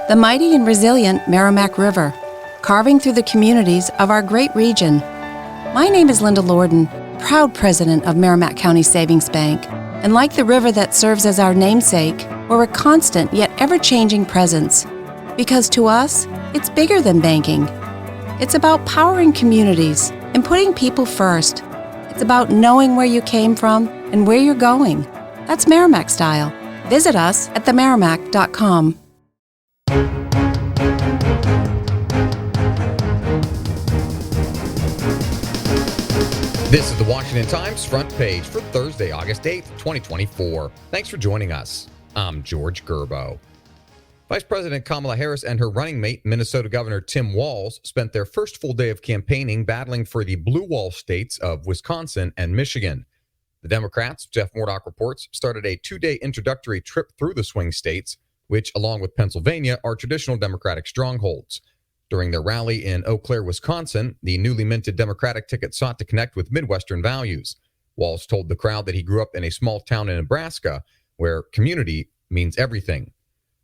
the mighty and resilient Merrimack River, carving through the communities of our great region. My name is Linda Lorden, proud president of Merrimack County Savings Bank, and like the river that serves as our namesake, we're a constant yet ever-changing presence. Because to us, it's bigger than banking. It's about powering communities and putting people first. It's about knowing where you came from and where you're going. That's Merrimack style. Visit us at themerrimack.com. This is the Washington Times front page for Thursday, August 8th, 2024. Thanks for joining us. I'm George Gerbo. Vice President Kamala Harris and her running mate, Minnesota Governor Tim Walz, spent their first full day of campaigning battling for the blue wall states of Wisconsin and Michigan. The Democrats, Jeff Murdoch reports, started a two-day introductory trip through the swing states, which, along with Pennsylvania, are traditional Democratic strongholds. During their rally in Eau Claire, Wisconsin, the newly minted Democratic ticket sought to connect with Midwestern values. Walz told the crowd that he grew up in a small town in Nebraska where community means everything.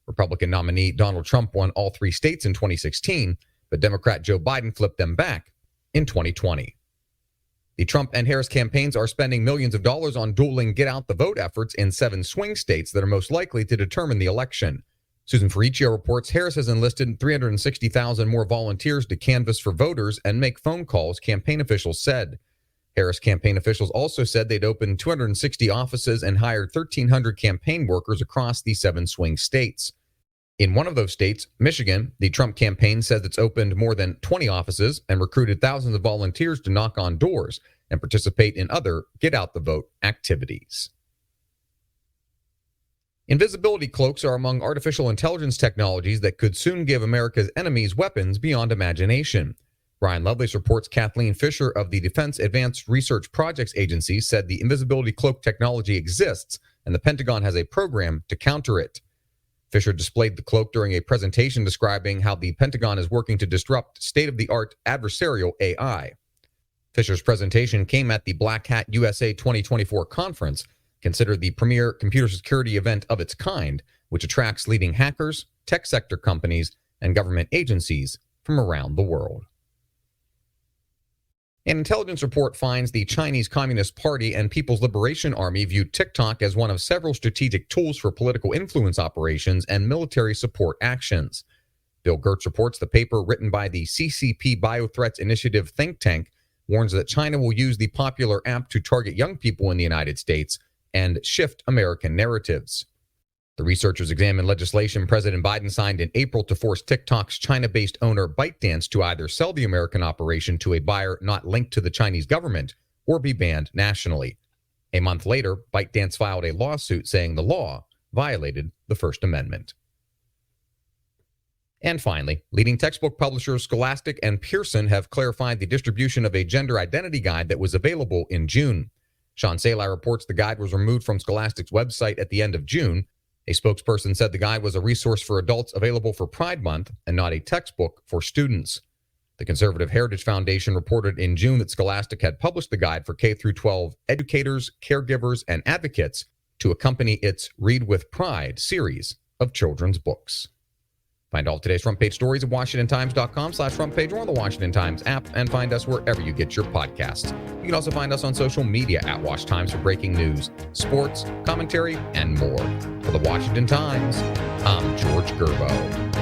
Republican nominee Donald Trump won all three states in 2016, but Democrat Joe Biden flipped them back in 2020. The Trump and Harris campaigns are spending millions of dollars on dueling get-out-the-vote efforts in 7 swing states that are most likely to determine the election. Susan Ferricchio reports Harris has enlisted 360,000 more volunteers to canvass for voters and make phone calls, campaign officials said. Harris campaign officials also said they'd opened 260 offices and hired 1,300 campaign workers across the 7 swing states. In one of those states, Michigan, the Trump campaign says it's opened more than 20 offices and recruited thousands of volunteers to knock on doors and participate in other get-out-the-vote activities. Invisibility cloaks are among artificial intelligence technologies that could soon give America's enemies weapons beyond imagination. Brian Lovelace reports Kathleen Fisher of the Defense Advanced Research Projects Agency said the invisibility cloak technology exists and the Pentagon has a program to counter it. Fisher displayed the cloak during a presentation describing how the Pentagon is working to disrupt state-of-the-art adversarial AI. Fisher's presentation came at the Black Hat USA 2024 conference, considered the premier computer security event of its kind, which attracts leading hackers, tech sector companies, and government agencies from around the world. An intelligence report finds the Chinese Communist Party and People's Liberation Army viewed TikTok as one of several strategic tools for political influence operations and military support actions. Bill Gertz reports the paper, written by the CCP Biothreats Initiative think tank, warns that China will use the popular app to target young people in the United States and shift American narratives. The researchers examined legislation President Biden signed in April to force TikTok's China-based owner ByteDance to either sell the American operation to a buyer not linked to the Chinese government or be banned nationally. A month later, ByteDance filed a lawsuit saying the law violated the First Amendment. And finally, leading textbook publishers Scholastic and Pearson have clarified the distribution of a gender identity guide that was available in June. Sean Salai reports the guide was removed from Scholastic's website at the end of June. A spokesperson said the guide was a resource for adults available for Pride Month and not a textbook for students. The Conservative Heritage Foundation reported in June that Scholastic had published the guide for K-12 educators, caregivers, and advocates to accompany its Read with Pride series of children's books. Find all today's front page stories at WashingtonTimes.com/front page or on the Washington Times app, and find us wherever you get your podcasts. You can also find us on social media at Wash Times for breaking news, sports, commentary, and more. For the Washington Times, I'm George Gerbo.